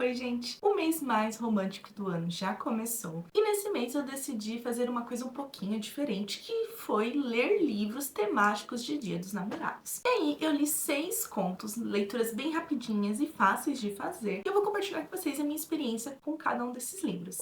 Oi, gente! O mês mais romântico do ano já começou e nesse mês eu decidi fazer uma coisa um pouquinho diferente, que foi ler livros temáticos de Dia dos Namorados. E aí eu li 6 contos, leituras bem rapidinhas e fáceis de fazer, e eu vou compartilhar com vocês a minha experiência com cada um desses livros.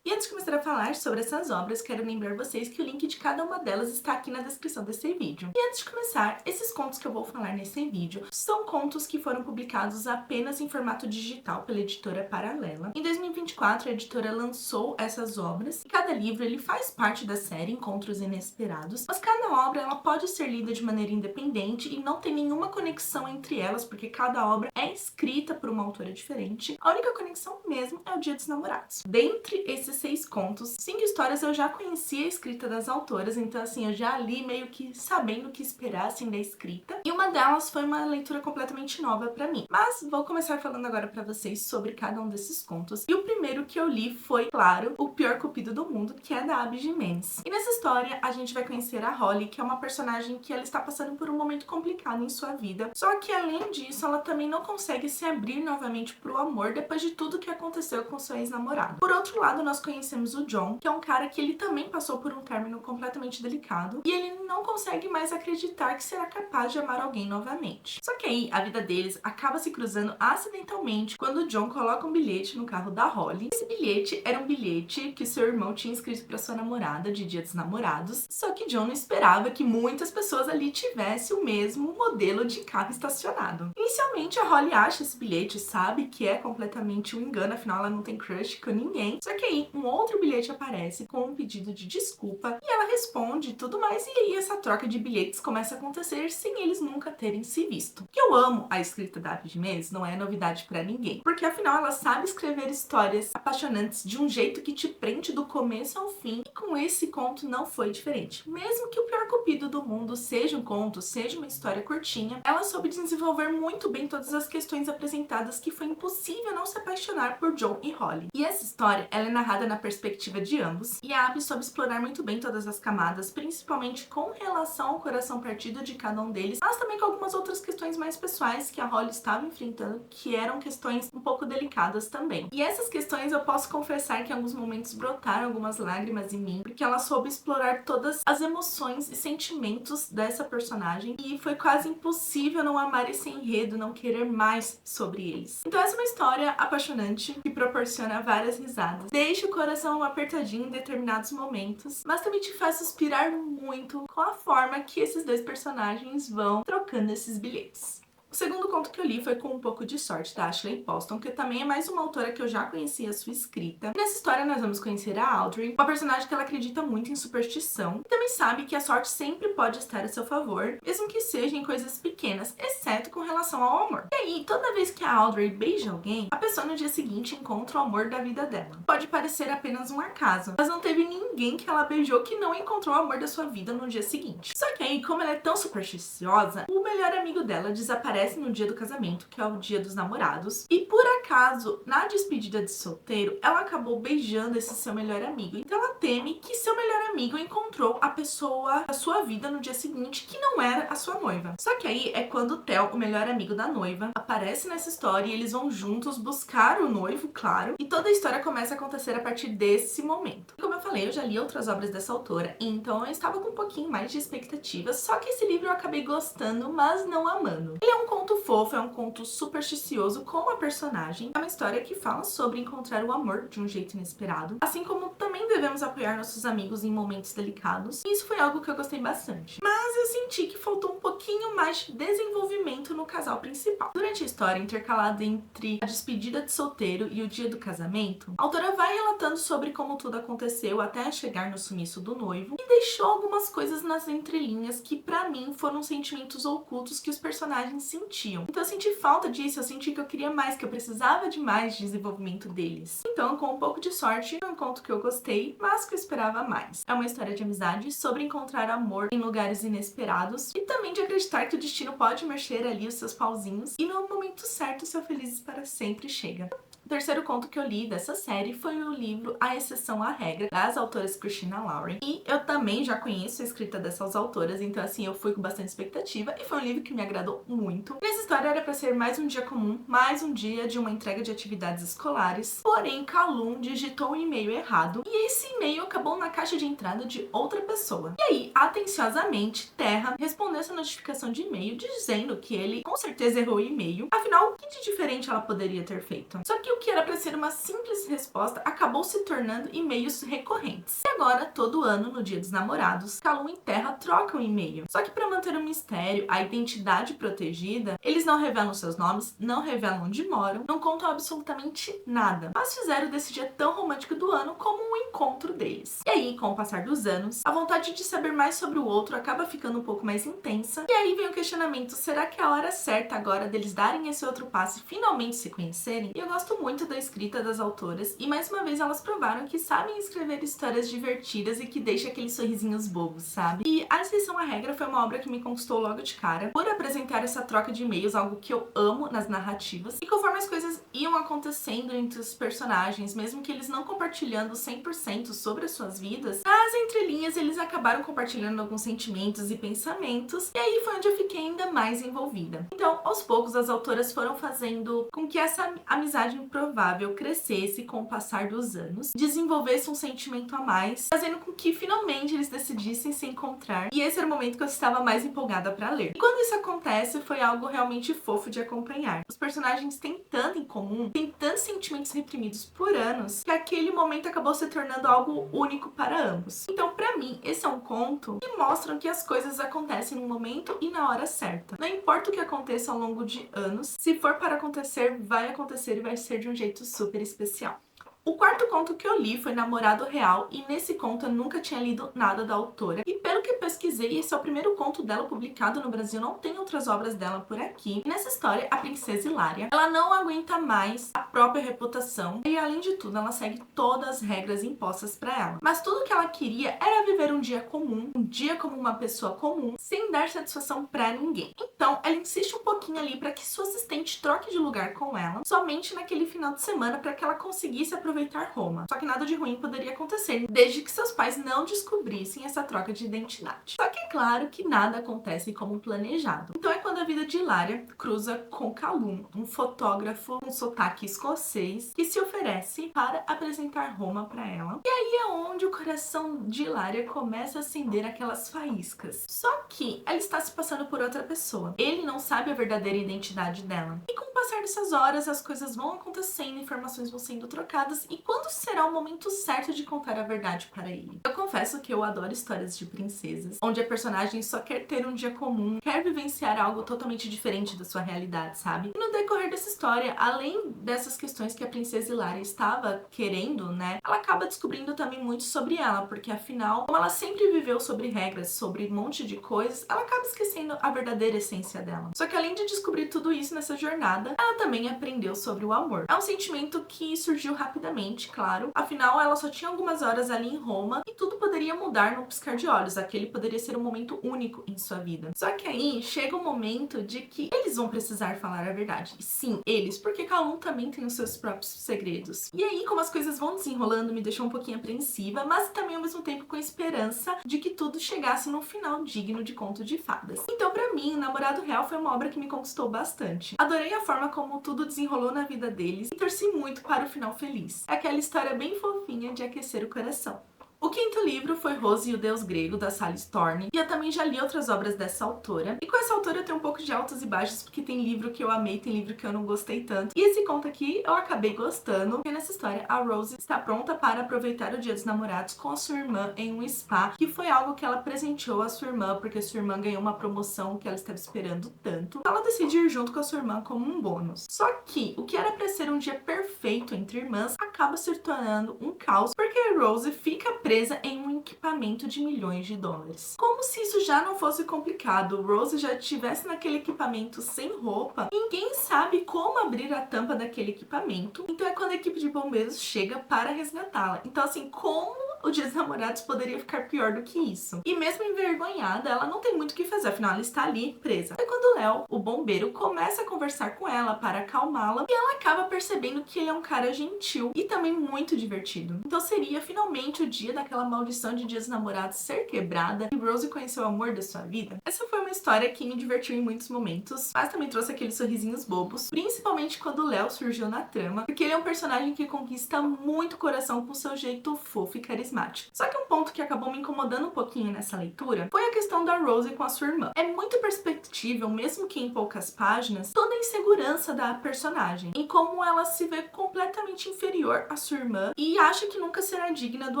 E antes de começar a falar sobre essas obras, quero lembrar vocês que o link de cada uma delas está aqui na descrição desse vídeo. E antes de começar, esses contos que eu vou falar nesse vídeo são contos que foram publicados apenas em formato digital pela editora Paralela. Em 2024, a editora lançou essas obras e cada livro ele faz parte da série Encontros Inesperados, mas cada obra ela pode ser lida de maneira independente e não tem nenhuma conexão entre elas, porque cada obra é escrita por uma autora diferente. A única conexão mesmo é o Dia dos Namorados. Dentre esses 6 contos, 5 histórias eu já conhecia a escrita das autoras, então assim, eu já li meio que sabendo o que esperar assim da escrita. E uma delas foi uma leitura completamente nova pra mim. Mas vou começar falando agora pra vocês sobre cada um desses contos. E o primeiro que eu li foi, claro, O Pior Cupido do Mundo, que é da Abby Jimenez. E nessa história a gente vai conhecer a Holly, que é uma personagem que ela está passando por um momento complicado em sua vida. Só que além disso, ela também não consegue se abrir novamente pro amor depois de tudo que aconteceu com seu ex-namorado. Por outro lado, nós conhecemos o John, que é um cara que ele também passou por um término completamente delicado e ele não consegue mais acreditar que será capaz de amar alguém novamente. Só que aí a vida deles acaba se cruzando acidentalmente quando o John coloca um bilhete no carro da Holly. Esse bilhete era um bilhete que seu irmão tinha escrito para sua namorada de Dia dos Namorados, só que John não esperava que muitas pessoas ali tivessem o mesmo modelo de carro estacionado. Inicialmente a Holly acha esse bilhete, sabe que é completamente um engano, afinal ela não tem crush com ninguém. Só que aí um outro bilhete aparece com um pedido de desculpa e ela responde e tudo mais, e aí essa troca de bilhetes começa a acontecer sem eles nunca terem se visto. Que eu amo a escrita da Abby Jimenez não é novidade pra ninguém, porque afinal ela sabe escrever histórias apaixonantes de um jeito que te prende do começo ao fim, e com esse conto não foi diferente. Mesmo que O Pior Cupido do Mundo seja um conto, seja uma história curtinha, ela soube desenvolver muito bem todas as questões apresentadas que foi impossível não se apaixonar por John e Holly. E essa história ela é narrada na perspectiva de ambos, e a Abby soube explorar muito bem todas as camadas, principalmente com relação ao coração partido de cada um deles, mas também com algumas outras questões mais pessoais que a Holly estava enfrentando, que eram questões um pouco delicadas também. E essas questões eu posso confessar que em alguns momentos brotaram algumas lágrimas em mim, porque ela soube explorar todas as emoções e sentimentos dessa personagem, e foi quase impossível não amar esse enredo, não querer mais sobre eles. Então essa é uma história apaixonante que proporciona várias risadas, deixa o coração apertadinho em determinados momentos, mas também te faz suspirar muito com a forma que esses dois personagens vão trocando esses bilhetes. O segundo conto que eu li foi Com um Pouco de Sorte, da Ashley Poston, que também é mais uma autora que eu já conhecia a sua escrita. E nessa história nós vamos conhecer a Audrey, uma personagem que ela acredita muito em superstição e também sabe que a sorte sempre pode estar a seu favor, mesmo que seja em coisas pequenas, exceto com relação ao amor. E aí, toda vez que a Audrey beija alguém, a pessoa no dia seguinte encontra o amor da vida dela. Pode parecer apenas um acaso, mas não teve ninguém que ela beijou que não encontrou o amor da sua vida no dia seguinte. Só que aí, como ela é tão supersticiosa, o melhor amigo dela desaparece no dia do casamento, que é o Dia dos Namorados, e por acaso, na despedida de solteiro, ela acabou beijando esse seu melhor amigo. Então ela teme que seu melhor amigo encontrou a pessoa da sua vida no dia seguinte, que não era a sua noiva. Só que aí é quando o Theo, o melhor amigo da noiva, aparece nessa história e eles vão juntos buscar o noivo, claro, e toda a história começa a acontecer a partir desse momento. Como eu falei, eu já li outras obras dessa autora, então eu estava com um pouquinho mais de expectativas, só que esse livro eu acabei gostando, mas não amando. Ele é um conto fofo, é um conto supersticioso com uma personagem. É uma história que fala sobre encontrar o amor de um jeito inesperado, assim como também devemos apoiar nossos amigos em momentos delicados. E isso foi algo que eu gostei bastante. Mas eu senti que faltou um pouquinho mais de desenvolvimento no casal principal. Durante a história, intercalada entre a despedida de solteiro e o dia do casamento, a autora vai relatando sobre como tudo aconteceu até chegar no sumiço do noivo e deixou algumas coisas nas entrelinhas que pra mim foram sentimentos ocultos que os personagens sentiam. Então eu senti falta disso, eu senti que eu queria mais, que eu precisava de mais desenvolvimento deles. Então, com um pouco de sorte, é um conto que eu gostei, mas que eu esperava mais. É uma história de amizade sobre encontrar amor em lugares inesperados e também de acreditar que o destino pode mexer ali os seus pauzinhos e no momento certo seu felizes para sempre chega. O terceiro conto que eu li dessa série foi o livro A Exceção à Regra, das autoras Christina Lauren. E eu também já conheço a escrita dessas autoras, então assim, eu fui com bastante expectativa e foi um livro que me agradou muito. Nessa história era para ser mais um dia comum, mais um dia de uma entrega de atividades escolares, porém Calum digitou o e-mail errado e esse e-mail acabou na caixa de entrada de outra pessoa. E aí, atenciosamente, Terra respondeu essa notificação de e-mail dizendo que ele com certeza errou o e-mail, afinal, o que de diferente ela poderia ter feito? Só que o que era para ser uma simples resposta acabou se tornando e-mails recorrentes. E agora, todo ano, no Dia dos Namorados, Calum e Terra trocam e-mail. Só que para manter o mistério, a identidade protegida, eles não revelam seus nomes, não revelam onde moram, não contam absolutamente nada, mas fizeram desse dia tão romântico do ano como um encontro deles. E aí, com o passar dos anos, a vontade de saber mais sobre o outro acaba ficando um pouco mais intensa, e aí vem o questionamento, será que é a hora certa agora deles darem esse outro passo e finalmente se conhecerem? E eu gosto muito da escrita das autoras, e mais uma vez elas provaram que sabem escrever histórias divertidas e que deixam aqueles sorrisinhos bobos, sabe? E A Exceção à Regra foi uma obra que me conquistou logo de cara, por apresentar essa troca de e-mails, algo que eu amo nas narrativas, e conforme as coisas iam acontecendo entre os personagens, mesmo que eles não compartilhando 100% sobre as suas vidas, nas entrelinhas eles acabaram compartilhando alguns sentimentos e pensamentos, e aí foi onde eu fiquei ainda mais envolvida. Então, aos poucos, as autoras foram fazendo com que essa amizade improvável crescesse com o passar dos anos, desenvolvesse um sentimento a mais, fazendo com que finalmente eles decidissem se encontrar, e esse era o momento que eu estava mais empolgada para ler. E quando isso acontece, foi algo realmente fofo de acompanhar. Os personagens têm tanto em comum, têm tantos sentimentos reprimidos por anos, que aquele momento acabou se tornando algo único para ambos. Então, para mim, esse é um conto que mostra que as coisas acontecem no momento e na hora certa. Não importa o que aconteça ao longo de anos, se for para acontecer, vai acontecer e vai ser de um jeito super especial. O quarto conto que eu li foi Namorado Real, e nesse conto eu nunca tinha lido nada da autora. E pelo que pesquisei, esse é o primeiro conto dela publicado no Brasil, não tem outras obras dela por aqui. E nessa história, a princesa Hilária, ela não aguenta mais a própria reputação e, além de tudo, ela segue todas as regras impostas pra ela. Mas tudo que ela queria era viver um dia comum, um dia como uma pessoa comum, sem dar satisfação pra ninguém. Então, ela insiste um pouquinho ali pra que sua assistente troque de lugar com ela, somente naquele final de semana, pra que ela conseguisse aproveitar Roma. Só que nada de ruim poderia acontecer, desde que seus pais não descobrissem essa troca de identidade. Só que é claro que nada acontece como planejado. Então é quando a vida de Hilária cruza com Calum, um fotógrafo com sotaque escocês, que se oferece para apresentar Roma para ela. E aí é onde o coração de Hilária começa a acender aquelas faíscas. Só que ela está se passando por outra pessoa. Ele não sabe a verdadeira identidade dela. E com o passar dessas horas, as coisas vão acontecendo, informações vão sendo trocadas, e quando será o momento certo de contar a verdade para ele? Eu confesso que eu adoro histórias de princesas, onde a personagem só quer ter um dia comum, quer vivenciar algo totalmente diferente da sua realidade, sabe? E no decorrer dessa história, além dessas questões que a princesa Hilária estava querendo, né, ela acaba descobrindo também muito sobre ela, porque afinal, como ela sempre viveu sobre regras, sobre um monte de coisas, ela acaba esquecendo a verdadeira essência dela. Só que além de descobrir tudo isso nessa jornada, ela também aprendeu sobre o amor. É um sentimento que surgiu rapidamente, claro. Afinal, ela só tinha algumas horas ali em Roma e tudo poderia mudar no piscar de olhos. Aquele poderia ser um momento único em sua vida. Só que aí chega o momento de que eles vão precisar falar a verdade. E sim, eles, porque Calum também tem os seus próprios segredos. E aí, como as coisas vão desenrolando, me deixou um pouquinho apreensiva, mas também ao mesmo tempo com esperança de que tudo chegasse num final digno de conto de fadas. Então, pra mim, Namorado Real foi uma obra que me conquistou bastante. Adorei a forma como tudo desenrolou na vida deles e torci muito para o final feliz. É aquela história bem fofinha de aquecer o coração. O quinto livro foi Rose e o Deus Grego, da Sally Storni, e eu também já li outras obras dessa autora. E com essa autora eu tenho um pouco de altos e baixos, porque tem livro que eu amei, tem livro que eu não gostei tanto. E esse conto aqui eu acabei gostando, porque nessa história a Rose está pronta para aproveitar o Dia dos Namorados com a sua irmã em um spa, que foi algo que ela presenteou a sua irmã, porque sua irmã ganhou uma promoção que ela estava esperando tanto. Ela decide ir junto com a sua irmã como um bônus. Só que o que era para ser um dia perfeito entre irmãs acaba se tornando um caos, porque a Rose fica presa em um equipamento de milhões de dólares. Como se isso já não fosse complicado, Rose já estivesse naquele equipamento sem roupa, ninguém sabe como abrir a tampa daquele equipamento, então é quando a equipe de bombeiros chega para resgatá-la. Então assim, como o Dia dos Namorados poderia ficar pior do que isso. E mesmo envergonhada, ela não tem muito o que fazer, afinal ela está ali presa. É quando o Léo, o bombeiro, começa a conversar com ela para acalmá-la e ela acaba percebendo que ele é um cara gentil e também muito divertido. Então seria finalmente o dia daquela maldição de Dia dos Namorados ser quebrada e Rose conheceu o amor da sua vida. Essa foi uma história que me divertiu em muitos momentos, mas também trouxe aqueles sorrisinhos bobos, principalmente quando o Léo surgiu na trama, porque ele é um personagem que conquista muito o coração com seu jeito fofo e carismático. Só que um ponto que acabou me incomodando um pouquinho nessa leitura foi a questão da Rose com a sua irmã. É muito perceptível, mesmo que em poucas páginas, toda a insegurança da personagem, em como ela se vê completamente inferior à sua irmã e acha que nunca será digna do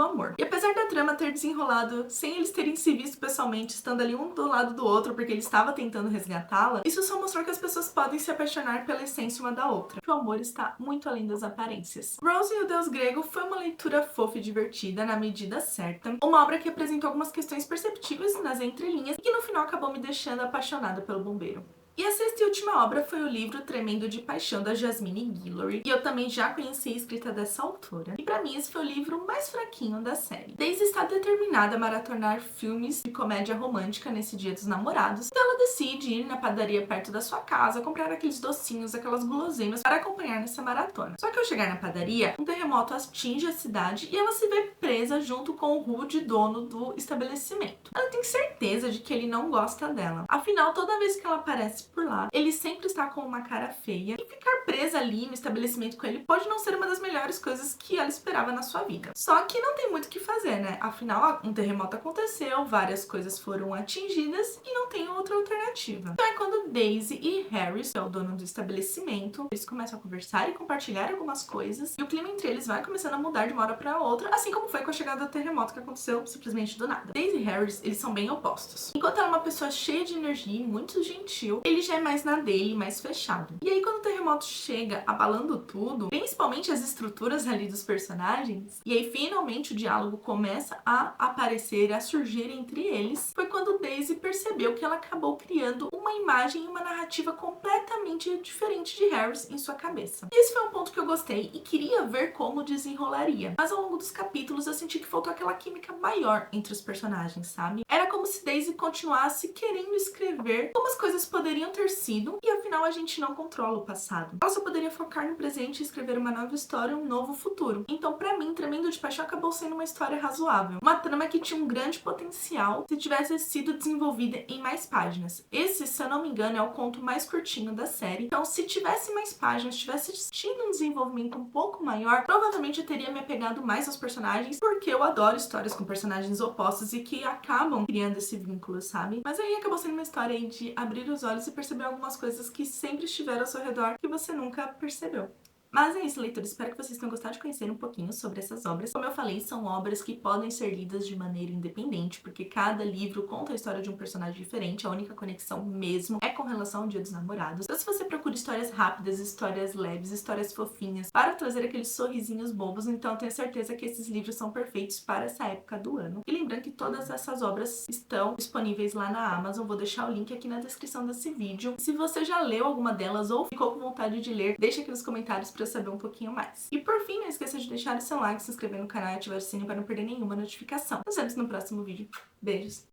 amor. E apesar da trama ter desenrolado sem eles terem se visto pessoalmente, estando ali um do lado do outro porque ele estava tentando resgatá-la, isso só mostrou que as pessoas podem se apaixonar pela essência uma da outra, que o amor está muito além das aparências. Rose e o Deus Grego foi uma leitura fofa e divertida na medida certa, uma obra que apresentou algumas questões perceptíveis nas entrelinhas e que no final acabou me deixando apaixonada pelo bombeiro. E a sexta e última obra foi o livro Tremendo de Paixão, da Jasmine Guillory, e eu também já conheci a escrita dessa autora. E pra mim esse foi o livro mais fraquinho da série. Daisy está determinada a maratonar filmes de comédia romântica nesse Dia dos Namorados, então ela decide ir na padaria perto da sua casa, comprar aqueles docinhos, aquelas guloseimas para acompanhar nessa maratona. Só que ao chegar na padaria, um terremoto atinge a cidade e ela se vê presa junto com o rude dono do estabelecimento. Ela tem certeza de que ele não gosta dela. Afinal, toda vez que ela aparece por lá, ele sempre está com uma cara feia e ficar presa ali no estabelecimento com ele pode não ser uma das melhores coisas que ela esperava na sua vida. Só que não tem muito o que fazer, né? Afinal, um terremoto aconteceu, várias coisas foram atingidas e não tem outra alternativa. Então é quando Daisy e Harris, que é o dono do estabelecimento, eles começam a conversar e compartilhar algumas coisas e o clima entre eles vai começando a mudar de uma hora para outra, assim como foi com a chegada do terremoto que aconteceu simplesmente do nada. Daisy e Harris, eles são bem opostos. Enquanto ela é uma pessoa cheia de energia e muito gentil, ele já é mais na dele, mais fechado. E aí quando o terremoto chega abalando tudo, principalmente as estruturas ali dos personagens, e aí finalmente o diálogo começa a aparecer, a surgir entre eles, foi quando Daisy percebeu que ela acabou criando uma imagem e uma narrativa completamente diferente de Harris em sua cabeça. E esse foi um ponto que eu gostei e queria ver como desenrolaria. Mas ao longo dos capítulos eu senti que faltou aquela química maior entre os personagens, sabe? Era como se Daisy continuasse querendo escrever como as coisas poderiam ter sido e afinal a gente não controla o passado. Ela só poderia focar no presente e escrever uma nova história, um novo futuro. Então pra mim, Tremendo de Paixão acabou sendo uma história razoável. Uma trama que tinha um grande potencial se tivesse sido desenvolvida em mais páginas. Esse, se eu não me engano, é o conto mais curtinho da série. Então se tivesse mais páginas, tivesse tido um desenvolvimento um pouco maior, provavelmente eu teria me apegado mais aos personagens, porque eu adoro histórias com personagens opostos e que acabam criando esse vínculo, sabe? Mas aí acabou sendo uma história aí de abrir os olhos e perceber algumas coisas que sempre estiveram ao seu redor que você nunca percebeu. Mas é isso, leitores. Espero que vocês tenham gostado de conhecer um pouquinho sobre essas obras. Como eu falei, são obras que podem ser lidas de maneira independente, porque cada livro conta a história de um personagem diferente. A única conexão mesmo é com relação ao Dia dos Namorados. Então, se você procura histórias rápidas, histórias leves, histórias fofinhas, para trazer aqueles sorrisinhos bobos, então eu tenho certeza que esses livros são perfeitos para essa época do ano. E lembrando que todas essas obras estão disponíveis lá na Amazon. Vou deixar o link aqui na descrição desse vídeo. Se você já leu alguma delas ou ficou com vontade de ler, deixa aqui nos comentários para eu saber um pouquinho mais. E por fim, não esqueça de deixar o seu like, se inscrever no canal e ativar o sininho para não perder nenhuma notificação. Nos vemos no próximo vídeo. Beijos!